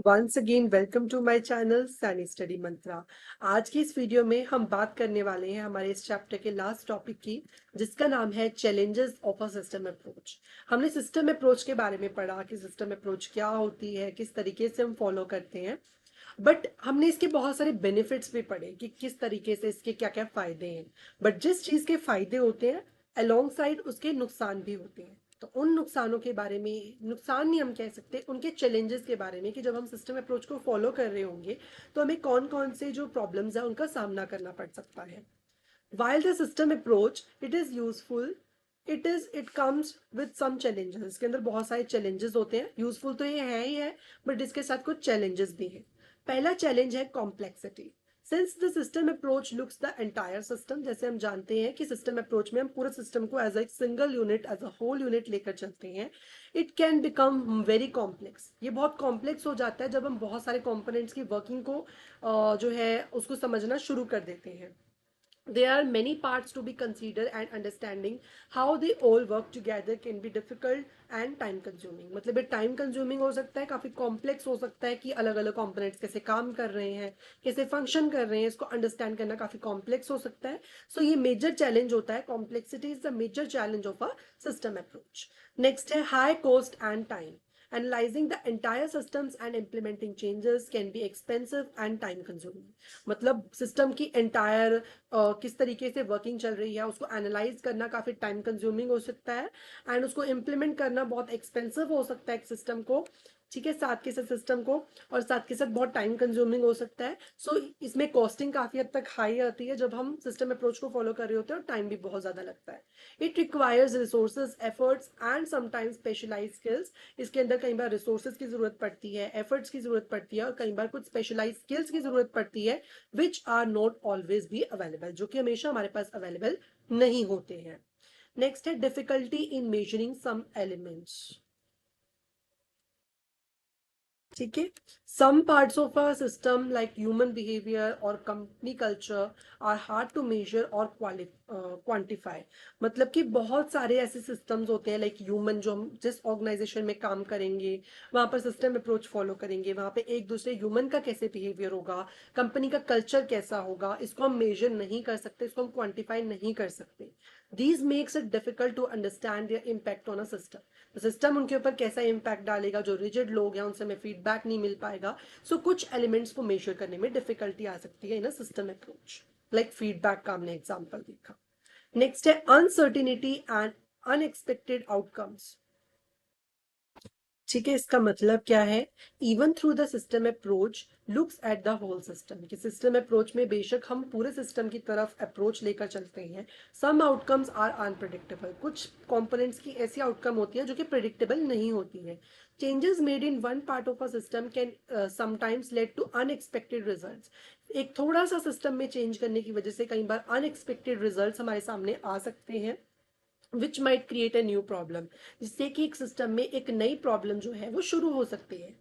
Once again welcome to my channel Saini study Mantra. आज की इस वीडियो में हम बात करने वाले हैं हमारे इस चैप्टर के लास्ट टॉपिक की, जिसका नाम है challenges of a system approach. हमने सिस्टम अप्रोच के बारे में पढ़ा कि सिस्टम अप्रोच क्या होती है, किस तरीके से हम फॉलो करते हैं। बट हमने इसके बहुत सारे बेनिफिट्स भी पढ़े कि किस तरीके से इसके क्या क्या फायदे हैं। बट जिस चीज के फायदे होते हैं अलोंग साइड उसके नुकसान भी होते हैं। तो उन नुकसानों के बारे में, नुकसान नहीं हम कह सकते, उनके चैलेंजेस के बारे में कि जब हम सिस्टम अप्रोच को फॉलो कर रहे होंगे तो हमें कौन कौन से जो प्रॉब्लम्स है उनका सामना करना पड़ सकता है। While the system approach it is useful, it comes with some challenges। इसके अंदर बहुत सारे challenges होते हैं। यूजफुल तो ये है ही है, बट इसके साथ कुछ challenges भी हैं। पहला challenge है complexity। Since the system approach looks the entire system, जैसे हम जानते हैं कि सिस्टम अप्रोच में हम पूरे सिस्टम को as a single unit, as a whole unit लेकर चलते हैं। It can become very complex. ये बहुत कॉम्प्लेक्स हो जाता है जब हम बहुत सारे कंपोनेंट्स की वर्किंग को जो है उसको समझना शुरू कर देते हैं। There are many parts to be considered and understanding how they all work together can be difficult and time consuming। मतलब ये टाइम कंज्यूमिंग हो सकता है, काफी कॉम्प्लेक्स हो सकता है कि अलग अलग कंपोनेंट्स कैसे काम कर रहे हैं, कैसे फंक्शन कर रहे हैं, इसको अंडरस्टैंड करना काफी कॉम्प्लेक्स हो सकता है। सो ये मेजर चैलेंज होता है। Complexity is the major challenge of a system approach. Next है high cost and time. Analyzing the entire systems and implementing changes can be expensive and time consuming। मतलब सिस्टम की entire किस तरीके से working चल रही है उसको एनालाइज करना काफी टाइम कंज्यूमिंग हो सकता है, एंड उसको इम्प्लीमेंट करना बहुत एक्सपेंसिव हो सकता है एक सिस्टम को। ठीक है, साथ के साथ सिस्टम को, और साथ के साथ बहुत टाइम कंज्यूमिंग हो सकता है। सो इसमें कॉस्टिंग काफी हद तक हाई आती है जब हम सिस्टम अप्रोच को फॉलो कर रहे होते हैं, और टाइम भी बहुत ज्यादा लगता है। It requires resources, efforts and sometimes specialize skills. इसके अंदर कई बार रिसोर्सेज की जरूरत पड़ती है, एफर्ट्स की जरूरत पड़ती है, और कई बार कुछ स्पेशलाइज स्किल्स की जरूरत पड़ती है which are not always be available, जो कि हमेशा हमारे पास अवेलेबल नहीं होते हैं। नेक्स्ट है difficulty in measuring some elements. ठीक है, some parts of a system like human behaviour और company culture are hard to measure और क्वांटिफाई। मतलब कि बहुत सारे ऐसे सिस्टम्स होते हैं लाइक ह्यूमन, जो हम जिस ऑर्गेनाइजेशन में काम करेंगे वहां पर सिस्टम अप्रोच फॉलो करेंगे, वहां पे एक दूसरे ह्यूमन का कैसे बिहेवियर होगा, कंपनी का कल्चर कैसा होगा, इसको हम मेजर नहीं कर सकते, इसको हम क्वांटिफाई नहीं कर सकते। These makes it difficult to understand their impact on a system. तो सिस्टम उनके ऊपर कैसा इम्पैक्ट डालेगा, जो रिजिड लोग हैं उनसे हमें फीडबैक नहीं मिल पाएगा। सो कुछ एलिमेंट्स को मेजर करने में डिफिकल्टी आ सकती है in a system approach, like feedback का हमने एग्जांपल देखा। नेक्स्ट है अनसर्टिनिटी एंड अनएक्सपेक्टेड आउटकम्स। ठीक है, इसका मतलब क्या है? Even through the system approach looks at the whole system, कि सिस्टम अप्रोच में बेशक हम पूरे सिस्टम की तरफ अप्रोच लेकर चलते हैं, सम आउटकम्स आर अनप्रिडिक्टेबल। कुछ कंपोनेंट्स की ऐसी आउटकम होती है जो कि प्रिडिक्टेबल नहीं होती है। Changes made in one part of a system can sometimes lead to unexpected results. एक थोड़ा सा सिस्टम में चेंज करने की वजह से कई बार अनएक्सपेक्टेड रिजल्ट्स हमारे सामने आ सकते हैं, which might create a new problem, जिससे कि एक सिस्टम में एक नई प्रॉब्लम जो है वो शुरू हो सकती है।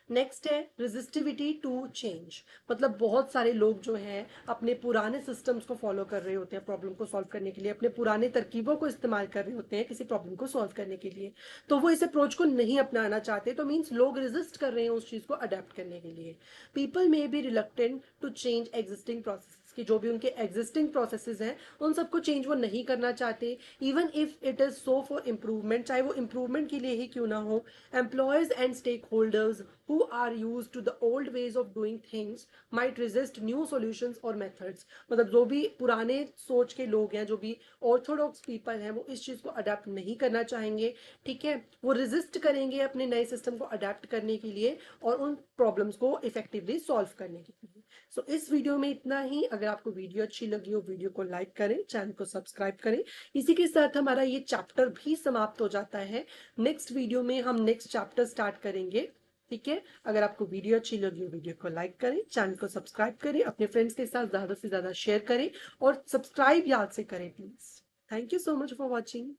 नेक्स्ट है रेजिस्टिविटी टू चेंज। मतलब बहुत सारे लोग जो हैं अपने पुराने सिस्टम्स को फॉलो कर रहे होते हैं प्रॉब्लम को सॉल्व करने के लिए, अपने पुराने तरकीबों को इस्तेमाल कर रहे होते हैं किसी प्रॉब्लम को सॉल्व करने के लिए, तो वो इस अप्रोच को नहीं अपनाना चाहते। तो मीन्स लोग रेजिस्ट कर रहे हैं उस चीज को अडेप्ट करने के लिए। People may be reluctant to change existing process, कि जो भी उनके एग्जिस्टिंग प्रोसेसेस हैं उन सबको चेंज वो नहीं करना चाहते, even if it is so for improvement, चाहे वो इम्प्रूवमेंट के लिए ही क्यों ना हो। Employees and stakeholders who are used to the old ways of doing things might resist new solutions or methods। मतलब जो भी पुराने सोच के लोग हैं, जो भी ऑर्थोडॉक्स पीपल हैं, वो इस चीज को अडेप्ट नहीं करना चाहेंगे। ठीक है, वो रेजिस्ट करेंगे अपने नए सिस्टम को अडेप्ट करने के लिए और उन प्रॉब्लम्स को इफेक्टिवली सॉल्व करने के लिए। सो इस वीडियो में इतना ही। अगर आपको वीडियो अच्छी लगी हो, वीडियो को लाइक करें, चैनल को सब्सक्राइब करें। इसी के साथ हमारा ये चैप्टर भी समाप्त हो जाता है। नेक्स्ट वीडियो में हम नेक्स्ट चैप्टर स्टार्ट करेंगे। ठीक है, अगर आपको वीडियो अच्छी लगी हो, वीडियो को लाइक करें, चैनल को सब्सक्राइब करें, अपने फ्रेंड्स के साथ ज्यादा से ज्यादा शेयर करें, और सब्सक्राइब याद से करें please. Thank you so much for watching.